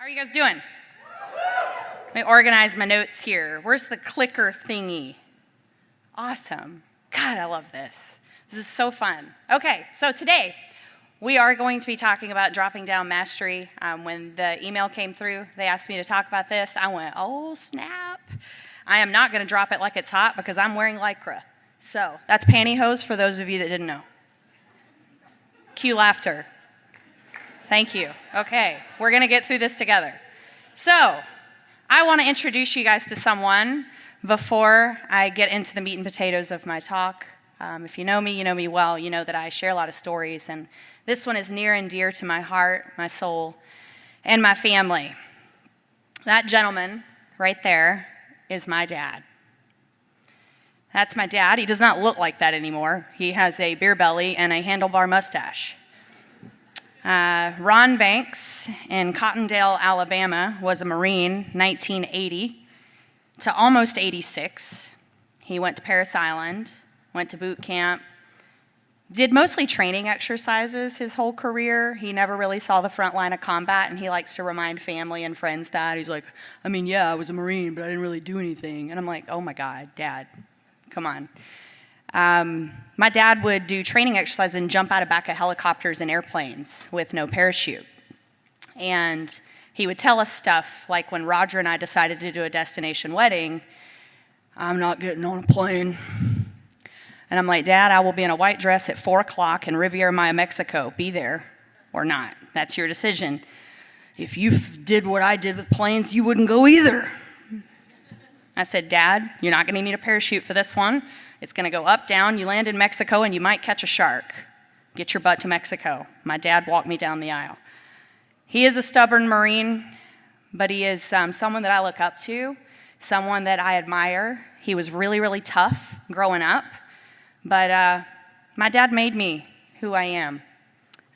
How are you guys doing? Let me organize my notes here. Where's the clicker thingy? Awesome. God, I love this. This is so fun. Okay, so today we are going to be talking about dropping down mastery. When the email came through, they asked me to talk about this. I went, oh snap. I am not going to drop it like it's hot because I'm wearing Lycra. So that's pantyhose for those of you that didn't know. Cue laughter. Thank you. Okay, we're going to get through this together. So I want to introduce you guys to someone before I get into the meat and potatoes of my talk. If you know me well. You know that I share a lot of stories, and this one is near and dear to my heart, my soul, and my family. That gentleman right there is my dad. That's my dad. He does not look like that anymore. He has a beer belly and a handlebar mustache. Ron Banks in Cottondale, Alabama, was a Marine, 1980 to almost 86. He went to Parris Island, went to boot camp, did mostly training exercises his whole career. He never really saw the front line of combat, and he likes to remind family and friends that. He's like, yeah, I was a Marine, but I didn't really do anything. And I'm like, oh my God, Dad, come on. My dad would do training exercises and jump out of back of helicopters and airplanes with no parachute. And he would tell us stuff like when Roger and I decided to do a destination wedding, I'm not getting on a plane. And I'm like, Dad, I will be in a white dress at 4 o'clock in Riviera Maya, Mexico. Be there or not. That's your decision. If you did what I did with planes, you wouldn't go either. I said, Dad, you're not going to need a parachute for this one. It's going to go up, down. You land in Mexico, and you might catch a shark. Get your butt to Mexico. My dad walked me down the aisle. He is a stubborn Marine, but he is someone that I look up to, someone that I admire. He was really, really tough growing up, but my dad made me who I am.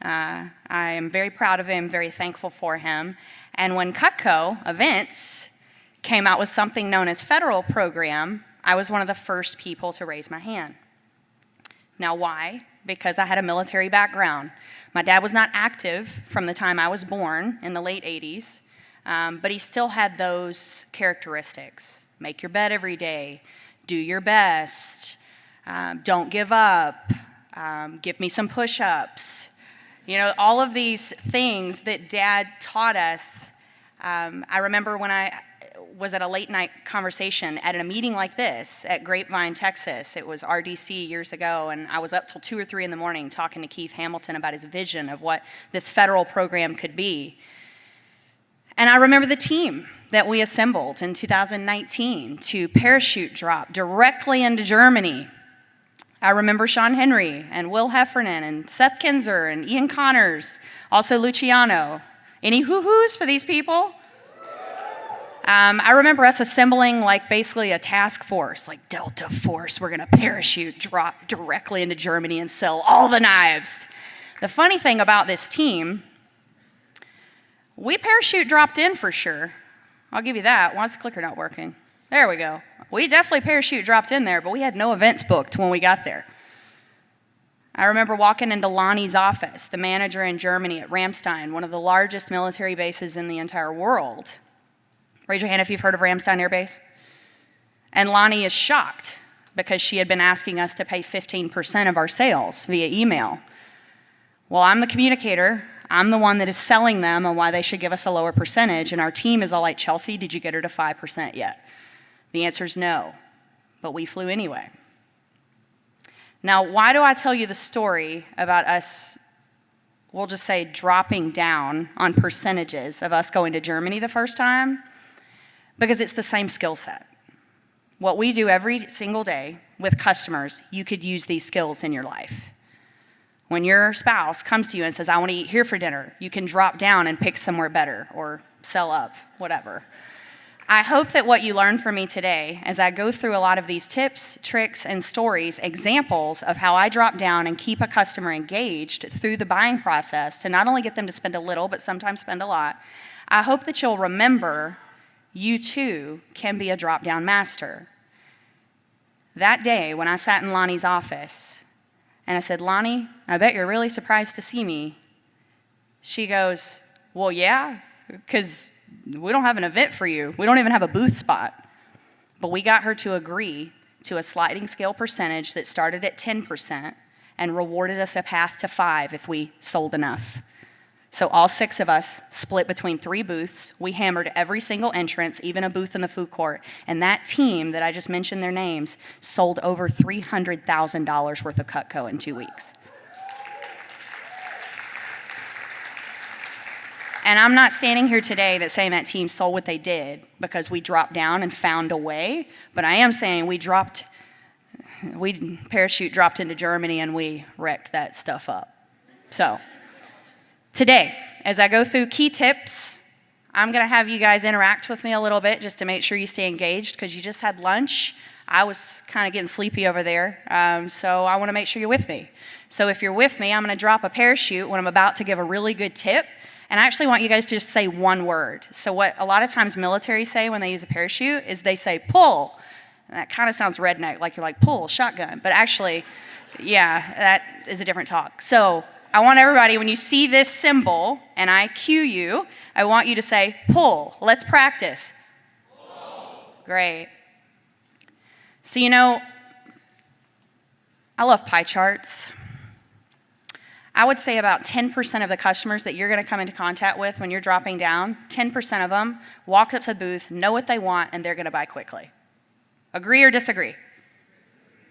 I am very proud of him, very thankful for him. And when Cutco Events came out with something known as federal program, I was one of the first people to raise my hand. Now why? Because I had a military background. My dad was not active from the time I was born in the late 80s, but he still had those characteristics. Make your bed every day, do your best, don't give up, give me some push-ups. You know, all of these things that Dad taught us. I remember when I was at a late night conversation at a meeting like this at Grapevine, Texas. It was RDC years ago, and I was up till 2 or 3 in the morning talking to Keith Hamilton about his vision of what this federal program could be. And I remember the team that we assembled in 2019 to parachute drop directly into Germany. I remember Sean Henry and Will Heffernan and Seth Kinzer and Ian Connors, also Luciano. Any hoo-hoos for these people? I remember us assembling like basically a task force, like Delta Force. We're gonna parachute drop directly into Germany and sell all the knives. The funny thing about this team, we parachute dropped in for sure. I'll give you that. Why is the clicker not working? There we go. We definitely parachute dropped in there, but we had no events booked when we got there. I remember walking into Lonnie's office, the manager in Germany at Ramstein, one of the largest military bases in the entire world. Raise your hand if you've heard of Ramstein Air Base. And Lonnie is shocked because she had been asking us to pay 15% of our sales via email. Well, I'm the communicator. I'm the one that is selling them on why they should give us a lower percentage. And our team is all like, Chelsea, did you get her to 5% yet? The answer is no, but we flew anyway. Now, why do I tell you the story about us, we'll just say dropping down on percentages of us going to Germany the first time? Because it's the same skill set. What we do every single day with customers, you could use these skills in your life. When your spouse comes to you and says, I want to eat here for dinner, you can drop down and pick somewhere better or sell up, whatever. I hope that what you learn from me today, as I go through a lot of these tips, tricks, and stories, examples of how I drop down and keep a customer engaged through the buying process to not only get them to spend a little, but sometimes spend a lot, I hope that you'll remember you too can be a drop-down master. That day when I sat in Lonnie's office and I said, Lonnie, I bet you're really surprised to see me. She goes, well, yeah, because we don't have an event for you. We don't even have a booth spot. But we got her to agree to a sliding scale percentage that started at 10% and rewarded us a path to 5 if we sold enough. So all 6 of us split between 3 booths. We hammered every single entrance, even a booth in the food court. And that team that I just mentioned their names sold over $300,000 worth of Cutco in 2 weeks. And I'm not standing here today saying that team sold what they did because we dropped down and found a way, but I am saying we parachute dropped into Germany and we wrecked that stuff up. So today, as I go through key tips, I'm gonna have you guys interact with me a little bit just to make sure you stay engaged because you just had lunch. I was kind of getting sleepy over there, so I wanna make sure you're with me. So if you're with me, I'm gonna drop a parachute when I'm about to give a really good tip. And I actually want you guys to just say one word. So what a lot of times military say when they use a parachute is they say pull. And that kind of sounds redneck, like you're like pull, shotgun. But actually, yeah, that is a different talk. So I want everybody, when you see this symbol and I cue you, I want you to say pull. Let's practice. Pull. Great. So I love pie charts. I would say about 10% of the customers that you're going to come into contact with when you're dropping down, 10% of them walk up to the booth, know what they want, and they're going to buy quickly. Agree or disagree?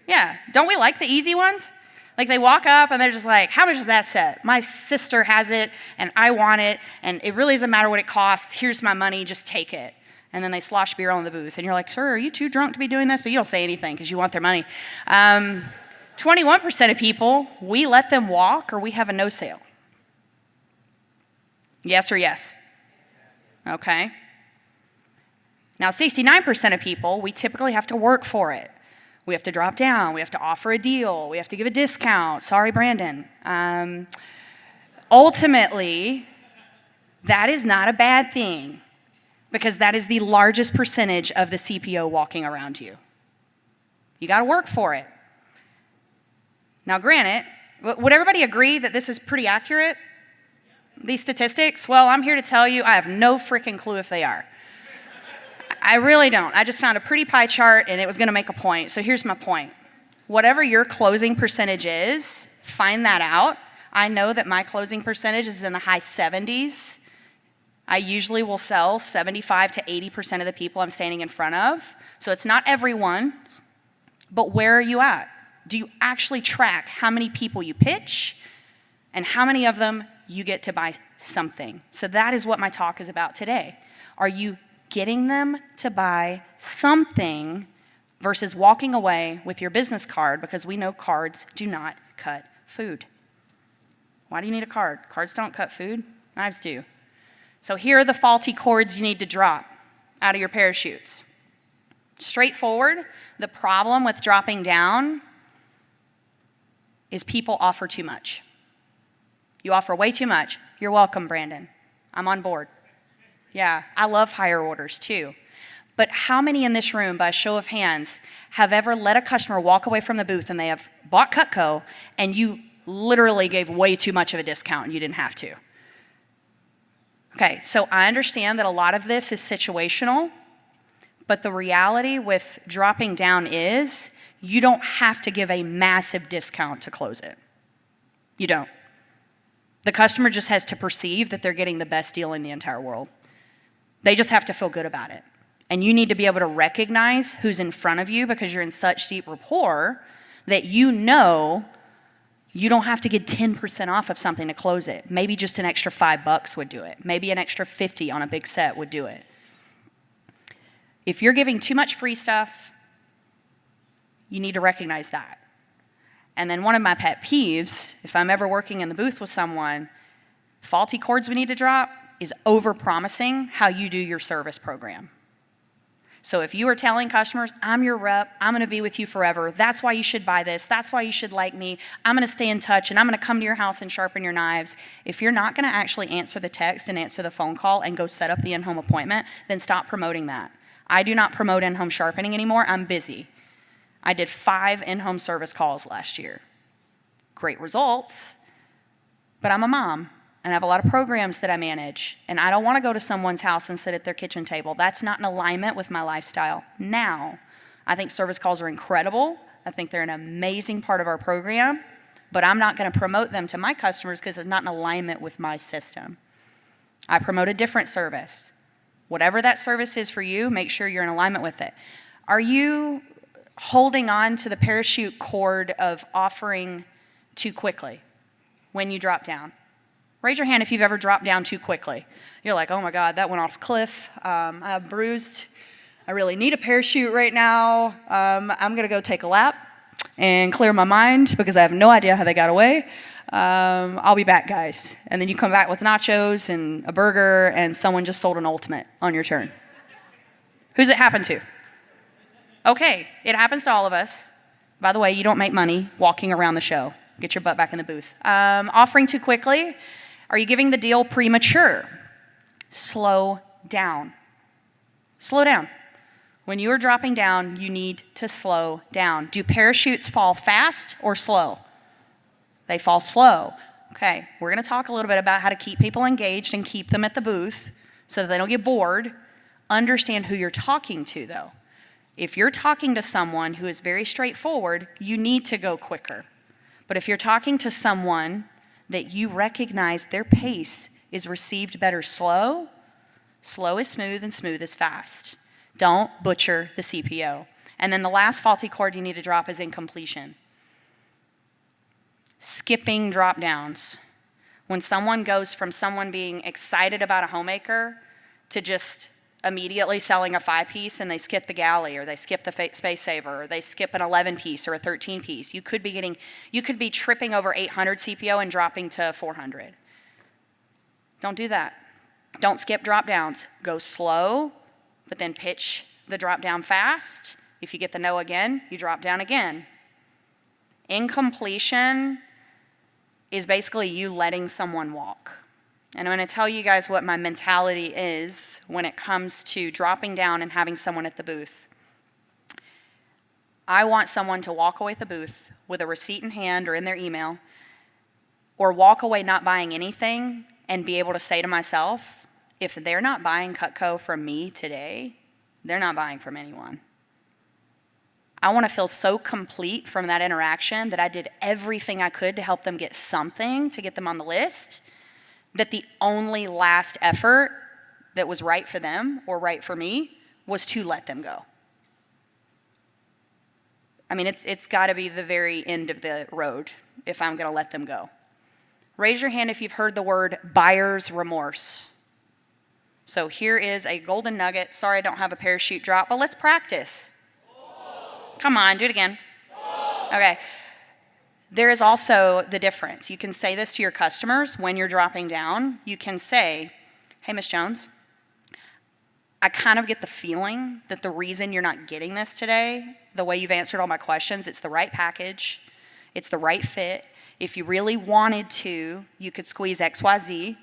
Yeah. Don't we like the easy ones? Like they walk up and they're just like, how much is that set? My sister has it and I want it and it really doesn't matter what it costs. Here's my money, just take it. And then they slosh beer on the booth and you're like, sir, are you too drunk to be doing this? But you don't say anything because you want their money. 21% of people, we let them walk or we have a no sale. Yes or yes? Okay. Now 69% of people, we typically have to work for it. We have to drop down, we have to offer a deal, we have to give a discount. Sorry, Brandon. Ultimately, that is not a bad thing because that is the largest percentage of the CPO walking around you. You gotta work for it. Now, granted, would everybody agree that this is pretty accurate? These statistics? Well, I'm here to tell you I have no freaking clue if they are. I really don't. I just found a pretty pie chart and it was going to make a point. So here's my point. Whatever your closing percentage is, find that out. I know that my closing percentage is in the high 70s. I usually will sell 75 to 80% of the people I'm standing in front of. So it's not everyone, but where are you at? Do you actually track how many people you pitch and how many of them you get to buy something? So that is what my talk is about today. Are you getting them to buy something versus walking away with your business card because we know cards do not cut food? Why do you need a card? Cards don't cut food, knives do. So here are the faulty cords you need to drop out of your parachutes. Straightforward, the problem with dropping down is people offer too much. You offer way too much. You're welcome, Brandon. I'm on board. Yeah, I love higher orders too. But how many in this room, by a show of hands, have ever let a customer walk away from the booth and they have bought Cutco and you literally gave way too much of a discount and you didn't have to? Okay, so I understand that a lot of this is situational, but the reality with dropping down is you don't have to give a massive discount to close it. You don't. The customer just has to perceive that they're getting the best deal in the entire world. They just have to feel good about it. And you need to be able to recognize who's in front of you because you're in such deep rapport that you know you don't have to get 10% off of something to close it. Maybe just an extra $5 would do it. Maybe an extra 50 on a big set would do it. If you're giving too much free stuff, you need to recognize that. And then one of my pet peeves, if I'm ever working in the booth with someone, faulty cords we need to drop is over-promising how you do your service program. So if you are telling customers, I'm your rep, I'm gonna be with you forever, that's why you should buy this, that's why you should like me, I'm gonna stay in touch and I'm gonna come to your house and sharpen your knives. If you're not gonna actually answer the text and answer the phone call and go set up the in-home appointment, then stop promoting that. I do not promote in-home sharpening anymore, I'm busy. I did 5 in-home service calls last year. Great results, but I'm a mom and I have a lot of programs that I manage, and I don't want to go to someone's house and sit at their kitchen table. That's not in alignment with my lifestyle. Now, I think service calls are incredible. I think they're an amazing part of our program, but I'm not going to promote them to my customers because it's not in alignment with my system. I promote a different service. Whatever that service is for you, make sure you're in alignment with it. Are you holding on to the parachute cord of offering too quickly when you drop down? Raise your hand if you've ever dropped down too quickly. You're like, oh my God, that went off a cliff. I'm bruised. I really need a parachute right now. I'm going to go take a lap and clear my mind because I have no idea how they got away. I'll be back, guys. And then you come back with nachos and a burger, and someone just sold an ultimate on your turn. Who's it happen to? Okay, it happens to all of us. By the way, you don't make money walking around the show. Get your butt back in the booth. Offering too quickly. Are you giving the deal premature? Slow down. Slow down. When you are dropping down, you need to slow down. Do parachutes fall fast or slow? They fall slow. Okay, we're going to talk a little bit about how to keep people engaged and keep them at the booth so that they don't get bored. Understand who you're talking to, though. If you're talking to someone who is very straightforward, you need to go quicker. But if you're talking to someone that you recognize their pace is received better slow, slow is smooth and smooth is fast. Don't butcher the CPO. And then the last faulty chord you need to drop is incompletion. Skipping drop downs. When someone goes from someone being excited about a homemaker to just immediately selling a 5-piece and they skip the galley or they skip the space saver or they skip an 11-piece or a 13-piece. You could be tripping over 800 CPO and dropping to 400. Don't do that. Don't skip drop downs. Go slow, but then pitch the drop down fast. If you get the no again, you drop down again. Incompletion is basically you letting someone walk. And I'm going to tell you guys what my mentality is when it comes to dropping down and having someone at the booth. I want someone to walk away at the booth with a receipt in hand or in their email, or walk away not buying anything and be able to say to myself, if they're not buying Cutco from me today, they're not buying from anyone. I want to feel so complete from that interaction that I did everything I could to help them get something to get them on the list, that the only last effort that was right for them or right for me was to let them go. I mean, it's got to be the very end of the road if I'm going to let them go. Raise your hand if you've heard the word buyer's remorse. So here is a golden nugget. Sorry I don't have a parachute drop, but let's practice. Come on, do it again. Okay. There is also the difference. You can say this to your customers when you're dropping down. You can say, hey, Miss Jones, I kind of get the feeling that the reason you're not getting this today, the way you've answered all my questions, it's the right package, it's the right fit. If you really wanted to, you could squeeze XYZ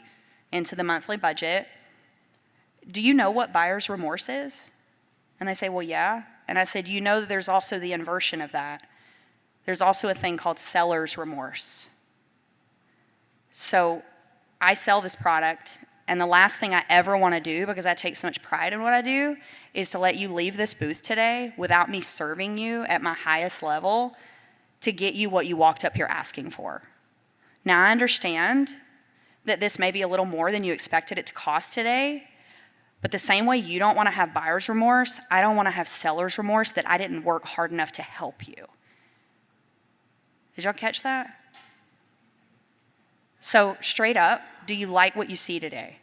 into the monthly budget. Do you know what buyer's remorse is? And they say, well, yeah. And I said, you know that there's also the inversion of that. There's also a thing called seller's remorse. So I sell this product, and the last thing I ever want to do, because I take so much pride in what I do, is to let you leave this booth today without me serving you at my highest level to get you what you walked up here asking for. Now, I understand that this may be a little more than you expected it to cost today, but the same way you don't want to have buyer's remorse, I don't want to have seller's remorse that I didn't work hard enough to help you. Did y'all catch that? So straight up, do you like what you see today?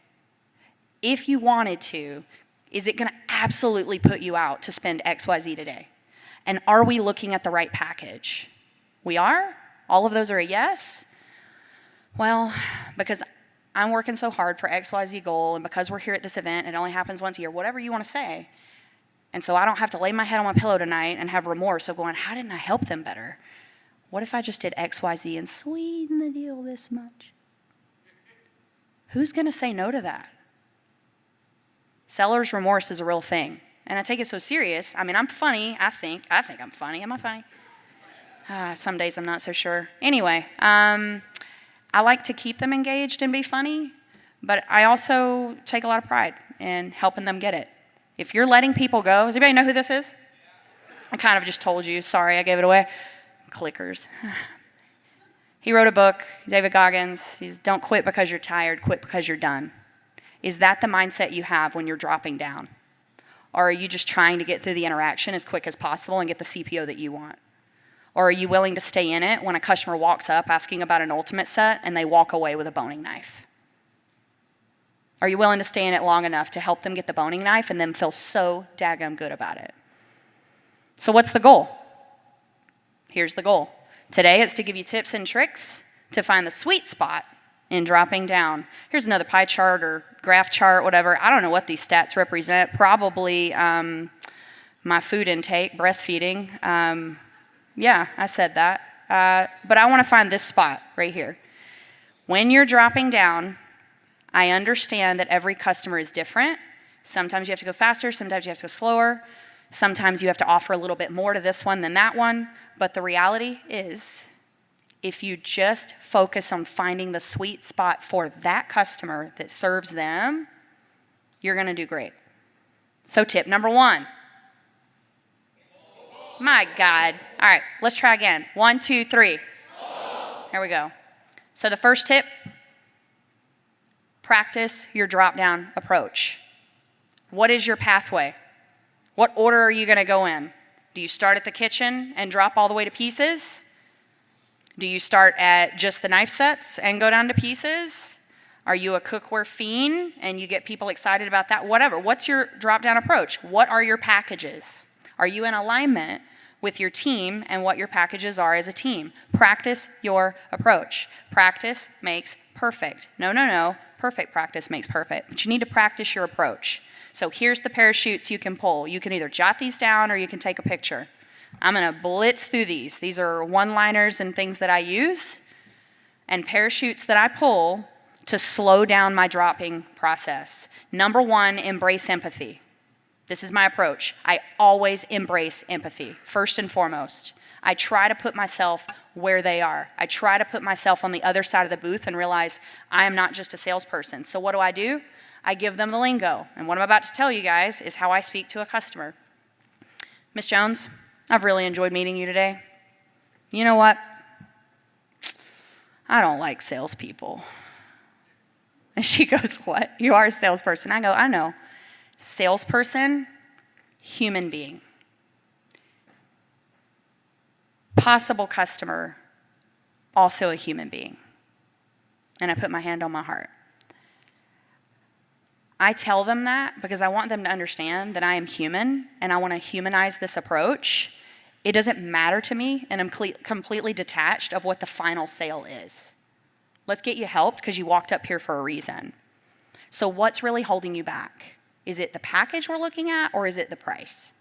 If you wanted to, is it going to absolutely put you out to spend XYZ today? And are we looking at the right package? We are? All of those are a yes? Well, because I'm working so hard for XYZ goal, and because we're here at this event, it only happens once a year, whatever you want to say. And so I don't have to lay my head on my pillow tonight and have remorse of going, how didn't I help them better? What if I just did XYZ and sweeten the deal this much? Who's going to say no to that? Seller's remorse is a real thing. And I take it so serious. I mean, I'm funny, I think I'm funny. Am I funny? Some days I'm not so sure. Anyway, I like to keep them engaged and be funny, but I also take a lot of pride in helping them get it. If you're letting people go, does anybody know who this is? I kind of just told you. Sorry, I gave it away. Clickers. He wrote a book, David Goggins. He's don't quit because you're tired, quit because you're done. Is that the mindset you have when you're dropping down? Or are you just trying to get through the interaction as quick as possible and get the CPO that you want? Or are you willing to stay in it when a customer walks up asking about an ultimate set and they walk away with a boning knife? Are you willing to stay in it long enough to help them get the boning knife and then feel so daggum good about it? So what's the goal? Here's the goal. Today it's to give you tips and tricks to find the sweet spot in dropping down. Here's another pie chart or graph chart, whatever. I don't know what these stats represent. Probably my food intake, breastfeeding. Yeah, I said that. But I want to find this spot right here. When you're dropping down, I understand that every customer is different. Sometimes you have to go faster, sometimes you have to go slower. Sometimes you have to offer a little bit more to this one than that one. But the reality is, if you just focus on finding the sweet spot for that customer that serves them, you're going to do great. So tip number 1. My God. All right, let's try again. 1, 2, 3. Here we go. So the first tip, practice your drop-down approach. What is your pathway? What order are you going to go in? Do you start at the kitchen and drop all the way to pieces? Do you start at just the knife sets and go down to pieces? Are you a cookware fiend and you get people excited about that? Whatever. What's your drop-down approach? What are your packages? Are you in alignment with your team and what your packages are as a team? Practice your approach. Practice makes perfect. No. Perfect practice makes perfect. But you need to practice your approach. So here's the parachutes you can pull. You can either jot these down or you can take a picture. I'm going to blitz through these. These are one-liners and things that I use and parachutes that I pull to slow down my dropping process. Number 1, embrace empathy. This is my approach. I always embrace empathy, first and foremost. I try to put myself where they are. I try to put myself on the other side of the booth and realize I am not just a salesperson. So what do? I give them the lingo. And what I'm about to tell you guys is how I speak to a customer. Miss Jones, I've really enjoyed meeting you today. You know what? I don't like salespeople. And she goes, what? You are a salesperson. I go, I know. Salesperson, human being. Possible customer, also a human being. And I put my hand on my heart. I tell them that because I want them to understand that I am human and I want to humanize this approach. It doesn't matter to me and I'm completely detached of what the final sale is. Let's get you helped because you walked up here for a reason. So what's really holding you back? Is it the package we're looking at or is it the price?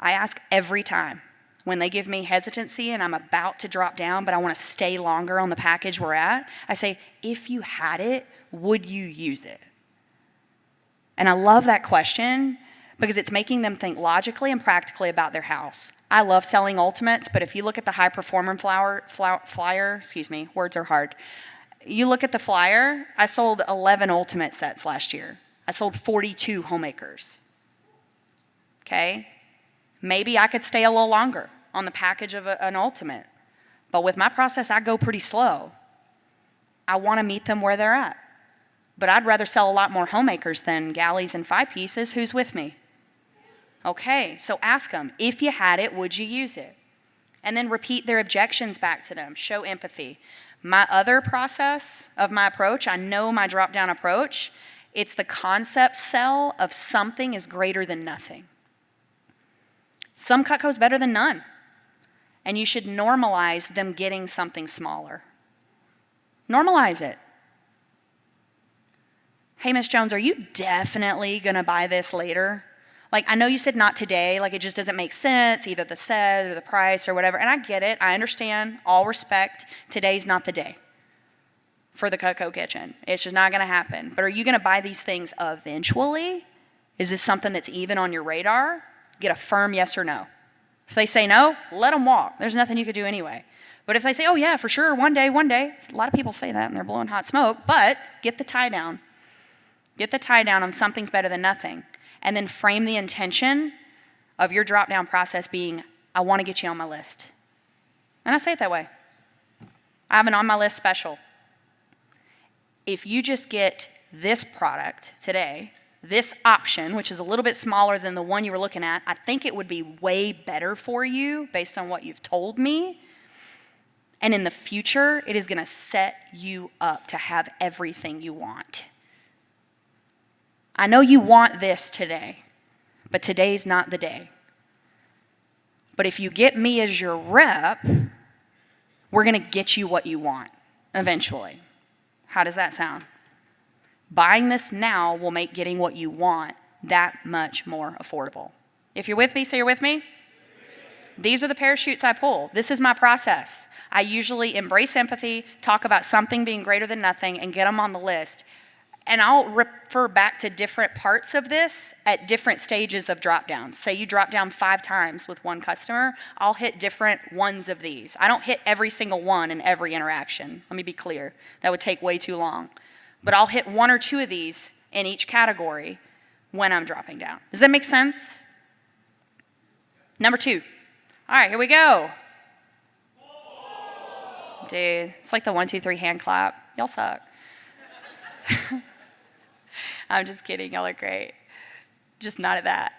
I ask every time when they give me hesitancy and I'm about to drop down but I want to stay longer on the package we're at, I say, if you had it, would you use it? And I love that question because it's making them think logically and practically about their house. I love selling ultimates, but if you look at the high performer flyer, words are hard. You look at the flyer, I sold 11 ultimate sets last year. I sold 42 homemakers. Okay? Maybe I could stay a little longer on the package of an ultimate. But with my process, I go pretty slow. I want to meet them where they're at. But I'd rather sell a lot more homemakers than galleys and 5 pieces. Who's with me? Okay, so ask them, if you had it, would you use it? And then repeat their objections back to them. Show empathy. My other process of my approach, I know my drop-down approach, it's the concept sell of something is greater than nothing. Some Cutco's better than none. And you should normalize them getting something smaller. Normalize it. Hey, Miss Jones, are you definitely going to buy this later? Like, I know you said not today, like it just doesn't make sense, either the set or the price or whatever. And I get it. I understand. All respect. Today's not the day for the Cutco kitchen. It's just not going to happen. But are you going to buy these things eventually? Is this something that's even on your radar? Get a firm yes or no. If they say no, let them walk. There's nothing you could do anyway. But if they say, oh yeah, for sure, one day, a lot of people say that and they're blowing hot smoke, but get the tie down. Get the tie down on something's better than nothing. And then frame the intention of your drop down process being, I want to get you on my list. And I say it that way. I have an on my list special. If you just get this product today, this option, which is a little bit smaller than the one you were looking at, I think it would be way better for you based on what you've told me. And in the future, it is going to set you up to have everything you want. I know you want this today, but today's not the day. But if you get me as your rep, we're going to get you what you want eventually. How does that sound? Buying this now will make getting what you want that much more affordable. If you're with me, say you're with me. These are the parachutes I pull. This is my process. I usually embrace empathy, talk about something being greater than nothing, and get them on the list. And I'll refer back to different parts of this at different stages of drop downs. Say you drop down 5 times with one customer, I'll hit different ones of these. I don't hit every single one in every interaction. Let me be clear. That would take way too long. But I'll hit 1 or 2 of these in each category when I'm dropping down. Does that make sense? Number 2. All right, here we go. Dude, it's like the 1, 2, 3 hand clap. Y'all suck. I'm just kidding. Y'all are great. Just not at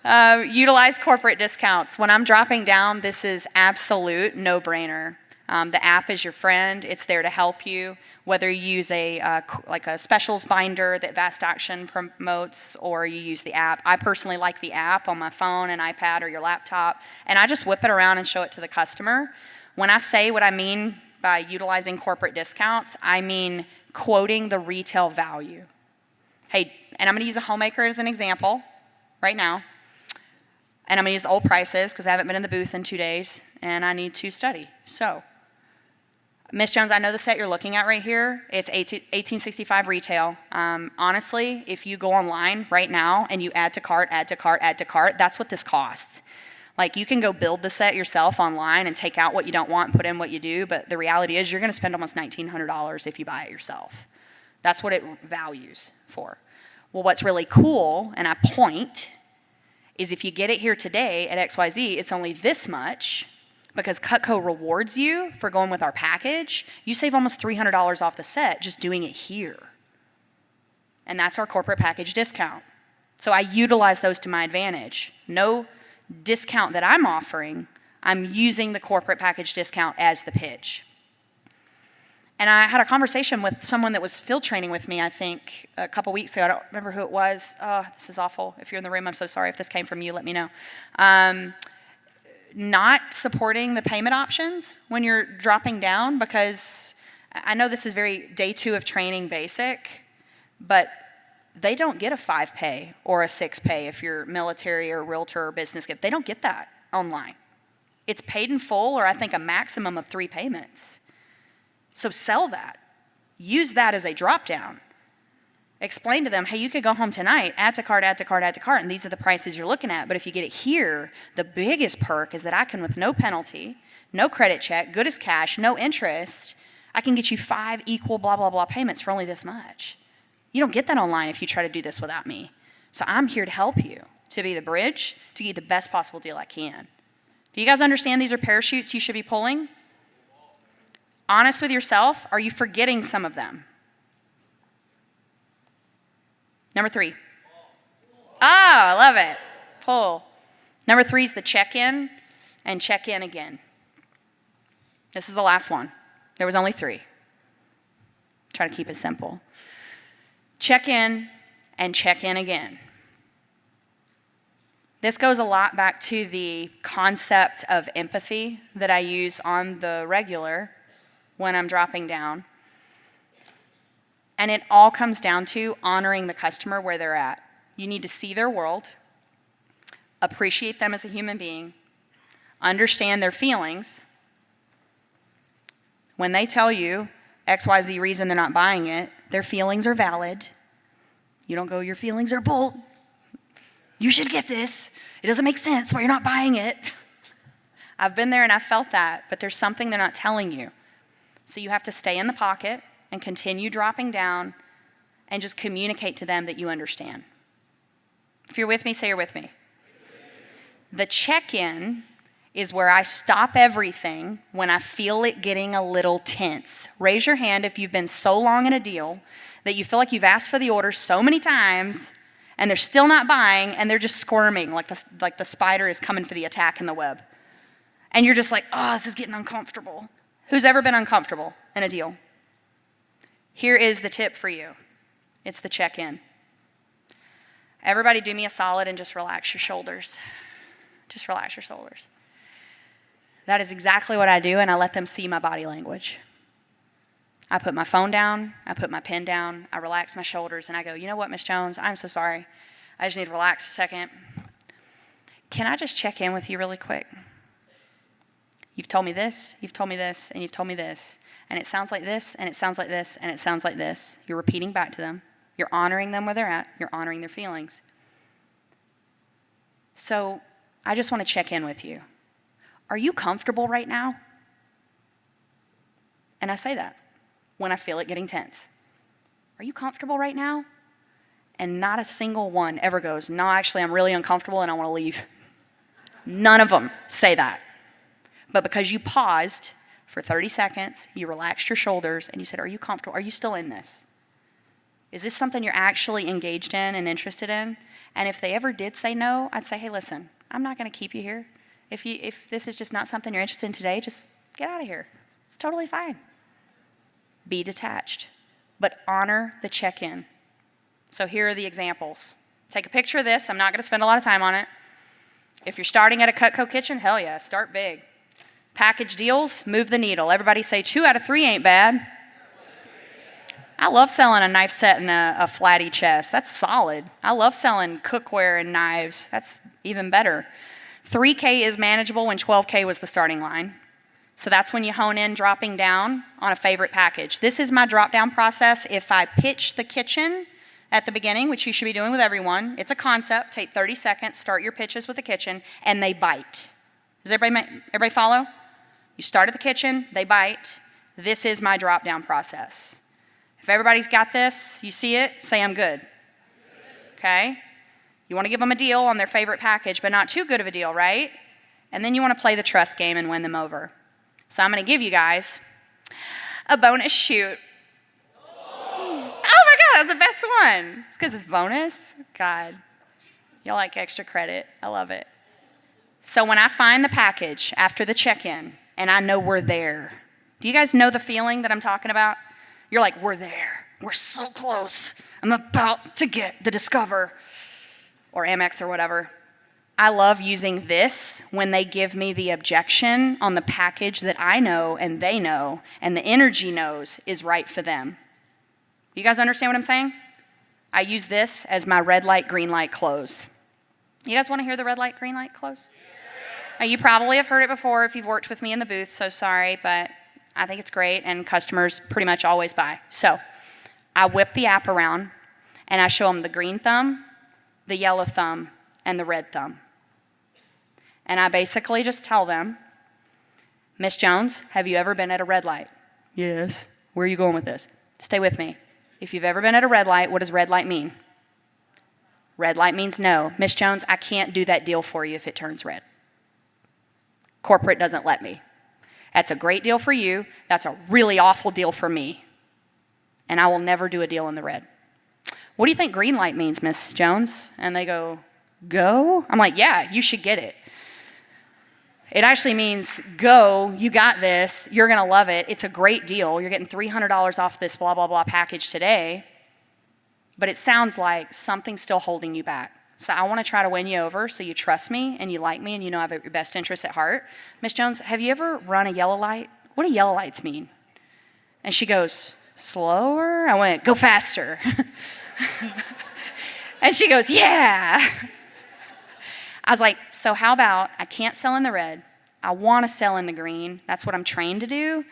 that. Utilize corporate discounts. When I'm dropping down, this is absolute no-brainer. The app is your friend. It's there to help you. Whether you use like a specials binder that Vast Action promotes or you use the app. I personally like the app on my phone and iPad or your laptop. And I just whip it around and show it to the customer. When I say what I mean by utilizing corporate discounts, I mean quoting the retail value. Hey, and I'm going to use a homemaker as an example right now. And I'm going to use the old prices because I haven't been in the booth in 2 days and I need to study. So, Miss Jones, I know the set you're looking at right here. It's $18.65 retail. Honestly, if you go online right now and you add to cart, that's what this costs. Like, you can go build the set yourself online and take out what you don't want and put in what you do, but the reality is you're going to spend almost $1,900 if you buy it yourself. That's what it values for. Well, what's really cool, and I point, is if you get it here today at XYZ, it's only this much because Cutco rewards you for going with our package. You save almost $300 off the set just doing it here. And that's our corporate package discount. So I utilize those to my advantage. No discount that I'm offering, I'm using the corporate package discount as the pitch. And I had a conversation with someone that was field training with me, I think, a couple weeks ago. I don't remember who it was. Oh, this is awful. If you're in the room, I'm so sorry. If this came from you, let me know. Not supporting the payment options when you're dropping down, because I know this is very day 2 of training basic, but they don't get a 5 pay or a 6 pay if you're military or realtor or business gift. They don't get that online. It's paid in full, or I think a maximum of 3 payments. So sell that. Use that as a drop down. Explain to them, hey, you could go home tonight, add to cart, and these are the prices you're looking at. But if you get it here, the biggest perk is that I can, with no penalty, no credit check, good as cash, no interest, I can get you 5 equal blah, blah, blah payments for only this much. You don't get that online if you try to do this without me. So I'm here to help you, to be the bridge, to get you the best possible deal I can. Do you guys understand these are parachutes you should be pulling? Honest with yourself, are you forgetting some of them? Number 3. Oh, I love it. Pull. Number 3 is the check-in and check-in again. This is the last one. There was only 3. Try to keep it simple. Check in and check in again. This goes a lot back to the concept of empathy that I use on the regular when I'm dropping down. And it all comes down to honoring the customer where they're at. You need to see their world, appreciate them as a human being, understand their feelings. When they tell you XYZ reason they're not buying it, their feelings are valid. You don't go, your feelings are bull. You should get this. It doesn't make sense why you're not buying it. I've been there and I've felt that, but there's something they're not telling you. So you have to stay in the pocket and continue dropping down and just communicate to them that you understand. If you're with me, say you're with me. The check-in is where I stop everything when I feel it getting a little tense. Raise your hand if you've been so long in a deal that you feel like you've asked for the order so many times and they're still not buying and they're just squirming like the spider is coming for the attack in the web. And you're just like, oh, this is getting uncomfortable. Who's ever been uncomfortable in a deal? Here is the tip for you. It's the check-in. Everybody do me a solid and just relax your shoulders. Just relax your shoulders. That is exactly what I do, and I let them see my body language. I put my phone down, I put my pen down, I relax my shoulders, and I go, you know what, Miss Jones, I'm so sorry. I just need to relax a second. Can I just check in with you really quick? You've told me this, you've told me this, and you've told me this. And it sounds like this, and it sounds like this, and it sounds like this. You're repeating back to them. You're honoring them where they're at. You're honoring their feelings. So I just want to check in with you. Are you comfortable right now? And I say that when I feel it getting tense. Are you comfortable right now? And not a single one ever goes, no, actually, I'm really uncomfortable and I want to leave. None of them say that. But because you paused for 30 seconds, you relaxed your shoulders, and you said, are you comfortable? Are you still in this? Is this something you're actually engaged in and interested in? And if they ever did say no, I'd say, hey, listen, I'm not going to keep you here. If this is just not something you're interested in today, just get out of here. It's totally fine. Be detached, but honor the check-in. So here are the examples. Take a picture of this. I'm not going to spend a lot of time on it. If you're starting at a Cutco kitchen, hell yeah, start big. Package deals, move the needle. Everybody say 2 out of 3 ain't bad. I love selling a knife set and a flatty chest. That's solid. I love selling cookware and knives. That's even better. 3K is manageable when 12K was the starting line. So that's when you hone in dropping down on a favorite package. This is my drop down process. If I pitch the kitchen at the beginning, which you should be doing with everyone, it's a concept. Take 30 seconds, start your pitches with the kitchen, and they bite. Does everybody follow? You start at the kitchen, they bite. This is my drop down process. If everybody's got this, you see it, say I'm good. Okay? You want to give them a deal on their favorite package, but not too good of a deal, right? And then you want to play the trust game and win them over. So I'm going to give you guys a bonus shoot. Oh my God, that's the best one. It's because it's bonus. God, y'all like extra credit. I love it. So when I find the package after the check-in and I know we're there, do you guys know the feeling that I'm talking about? You're like, we're there. We're so close. I'm about to get the Discover or Amex or whatever. I love using this when they give me the objection on the package that I know and they know and the energy knows is right for them. You guys understand what I'm saying? I use this as my red light, green light close. You guys want to hear the red light, green light close? Now, you probably have heard it before if you've worked with me in the booth, so sorry, but I think it's great and customers pretty much always buy. So I whip the app around and I show them the green thumb, the yellow thumb, and the red thumb. And I basically just tell them, Miss Jones, have you ever been at a red light? Yes. Where are you going with this? Stay with me. If you've ever been at a red light, what does red light mean? Red light means no. Miss Jones, I can't do that deal for you if it turns red. Corporate doesn't let me. That's a great deal for you. That's a really awful deal for me. And I will never do a deal in the red. What do you think green light means, Miss Jones? And they go, go? I'm like, yeah, you should get it. It actually means go, you got this, you're going to love it. It's a great deal. You're getting $300 off this blah, blah, blah package today. But it sounds like something's still holding you back. So I want to try to win you over so you trust me and you like me and you know I have your best interests at heart. Miss Jones, have you ever run a yellow light? What do yellow lights mean? And she goes, slower? I went, go faster. And she goes, yeah. I was like, so how about I can't sell in the red. I want to sell in the green. That's what I'm trained to do.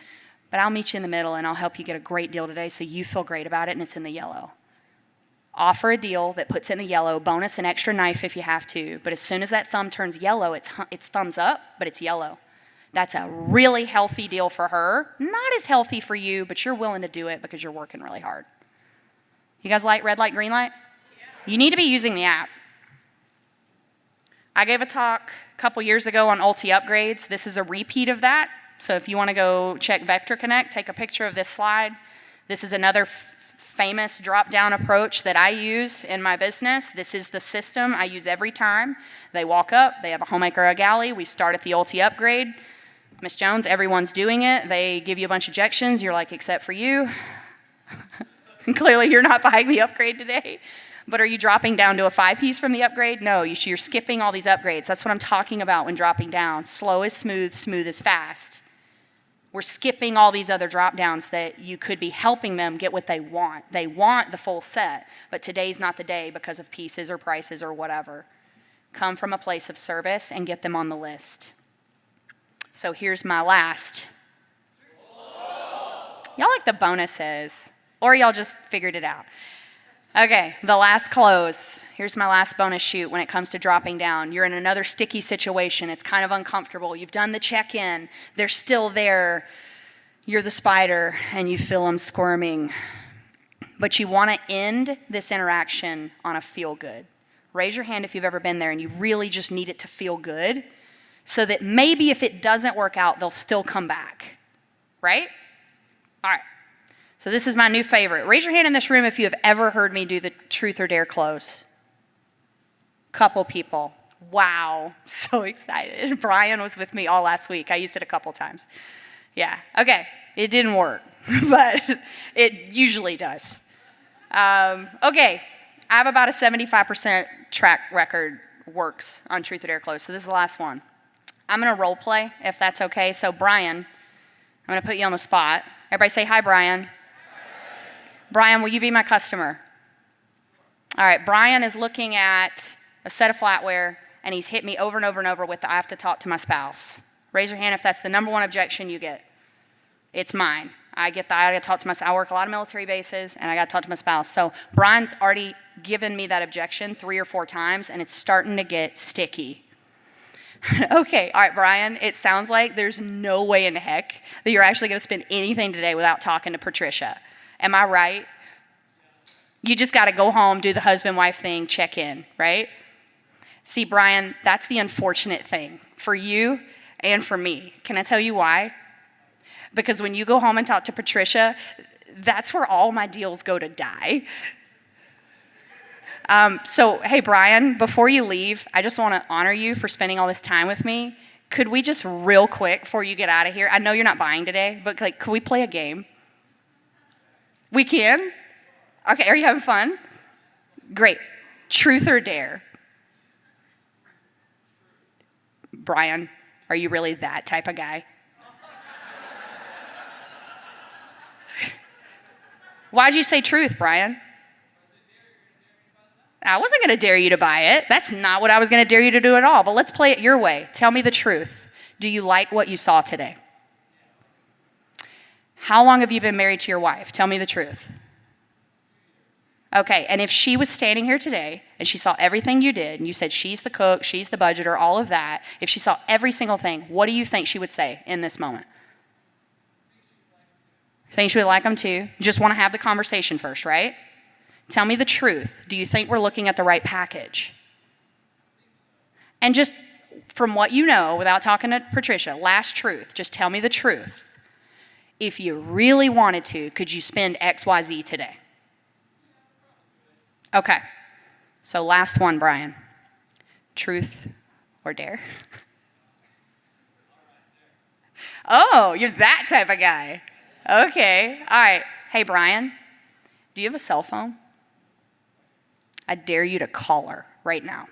But I'll meet you in the middle and I'll help you get a great deal today so you feel great about it and it's in the yellow. Offer a deal that puts it in the yellow, bonus an extra knife if you have to. But as soon as that thumb turns yellow, it's thumbs up, but it's yellow. That's a really healthy deal for her. Not as healthy for you, but you're willing to do it because you're working really hard. You guys like red light, green light? You need to be using the app. I gave a talk a couple years ago on Ulti upgrades. This is a repeat of that. So if you want to go check Vector Connect, take a picture of this slide. This is another famous drop-down approach that I use in my business. This is the system I use every time. They walk up, they have a homemaker or a galley. We start at the Ulti upgrade. Miss Jones, everyone's doing it. They give you a bunch of ejections. You're like, except for you. Clearly, you're not buying the upgrade today. But are you dropping down to a 5-piece from the upgrade? No, you're skipping all these upgrades. That's what I'm talking about when dropping down. Slow is smooth, smooth is fast. We're skipping all these other drop downs that you could be helping them get what they want. They want the full set, but today's not the day because of pieces or prices or whatever. Come from a place of service and get them on the list. So here's my last. Y'all like the bonuses, or y'all just figured it out. Okay, the last close. Here's my last bonus shoot when it comes to dropping down. You're in another sticky situation. It's kind of uncomfortable. You've done the check-in. They're still there. You're the spider, and you feel them squirming. But you want to end this interaction on a feel-good. Raise your hand if you've ever been there and you really just need it to feel good so that maybe if it doesn't work out, they'll still come back. Right? All right. So this is my new favorite. Raise your hand in this room if you have ever heard me do the truth or dare close. Couple people. Wow, so excited. Brian was with me all last week. I used it a couple times. Yeah, okay, it didn't work, but it usually does. Okay, I have about a 75% track record works on truth or dare close, so this is the last one. I'm gonna role play, if that's okay. So Brian, I'm gonna put you on the spot. Everybody say hi, Brian. Brian, will you be my customer? All right, Brian is looking at a set of flatware, and he's hit me over and over and over with the I have to talk to my spouse. Raise your hand if that's the number one objection you get. It's mine. I get the I got to talk to my spouse. I work a lot of military bases, and I got to talk to my spouse. So Brian's already given me that objection 3 or 4 times, and it's starting to get sticky. Okay, all right, Brian, it sounds like there's no way in heck that you're actually going to spend anything today without talking to Patricia. Am I right? You just got to go home, do the husband-wife thing, check in, right? See, Brian, that's the unfortunate thing for you and for me. Can I tell you why? Because when you go home and talk to Patricia, that's where all my deals go to die. So, hey, Brian, before you leave, I just want to honor you for spending all this time with me. Could we just real quick, before you get out of here, I know you're not buying today, but could we play a game? We can? Okay, are you having fun? Great. Truth or dare? Brian, are you really that type of guy? Why'd you say truth, Brian? I wasn't going to dare you to buy it. That's not what I was going to dare you to do at all. But let's play it your way. Tell me the truth. Do you like what you saw today? How long have you been married to your wife? Tell me the truth. Okay, and if she was standing here today and she saw everything you did, and you said she's the cook, she's the budgeter, all of that, if she saw every single thing, what do you think she would say in this moment? Think she would like them too? You just want to have the conversation first, right? Tell me the truth. Do you think we're looking at the right package? And just from what you know, without talking to Patricia, last truth, just tell me the truth. If you really wanted to, could you spend XYZ today? Okay, so last one, Brian. Truth or dare? Oh, you're that type of guy. Okay, all right. Hey, Brian, do you have a cell phone? I dare you to call her right now.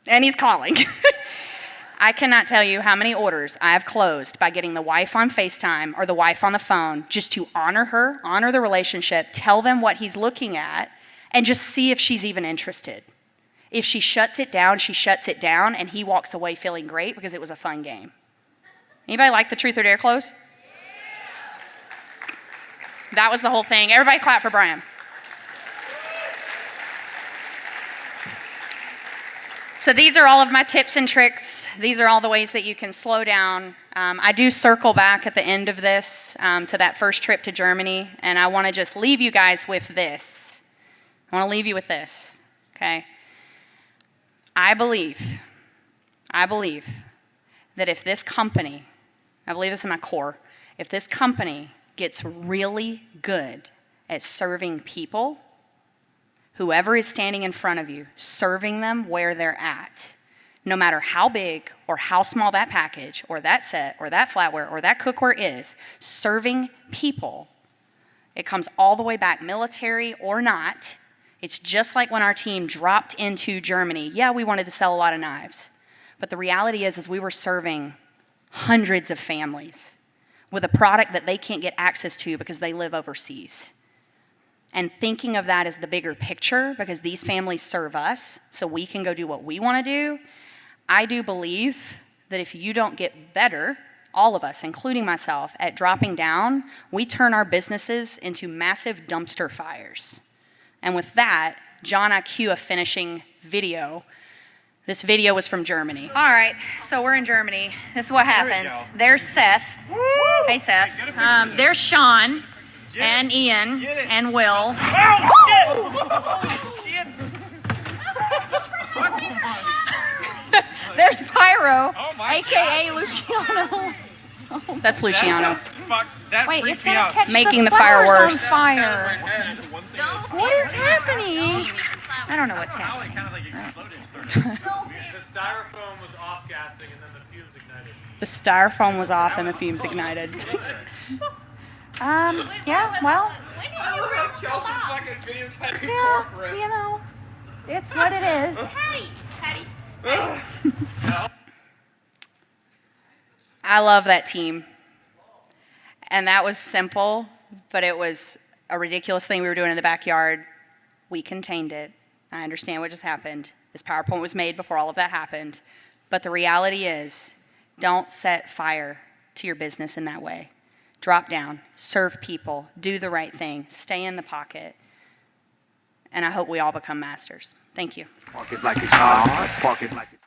And he's calling. I cannot tell you how many orders I have closed by getting the wife on FaceTime or the wife on the phone just to honor her, honor the relationship, tell them what he's looking at, and just see if she's even interested. If she shuts it down, she shuts it down, and he walks away feeling great because it was a fun game. Anybody like the truth or dare close? Yeah. That was the whole thing. Everybody clap for Brian. So these are all of my tips and tricks. These are all the ways that you can slow down. I do circle back at the end of this to that first trip to Germany, and I want to just leave you guys with this. I want to leave you with this, okay? I believe that if this company, I believe this in my core, if this company gets really good at serving people, whoever is standing in front of you, serving them where they're at, no matter how big or how small that package or that set or that flatware or that cookware is, serving people, it comes all the way back, military or not. It's just like when our team dropped into Germany. Yeah, we wanted to sell a lot of knives, but the reality is we were serving hundreds of families with a product that they can't get access to because they live overseas. And thinking of that as the bigger picture, because these families serve us, so we can go do what we want to do, I do believe that if you don't get better, all of us, including myself, at dropping down, we turn our businesses into massive dumpster fires. And with that, John, I cue a finishing video. This video was from Germany. All right, so we're in Germany. This is what happens. There's Seth. Woo! Hey, Seth. There's Sean. And Ian and Will. There's Pyro, aka Luciano. That's Luciano. Wait, it's gonna catch making the fire worse. On fire. What is happening? I don't know what's happening. The styrofoam was off gassing and then the fumes ignited. The styrofoam was off and the fumes ignited. Yeah, well, Yeah, you know, it's what it is. I love that team. And that was simple, but it was a ridiculous thing we were doing in the backyard. We contained it. I understand what just happened. This PowerPoint was made before all of that happened. But the reality is, don't set fire to your business in that way. Drop down, serve people, do the right thing, stay in the pocket, and I hope we all become masters. Thank you. Park it like it's hot. Park it like it's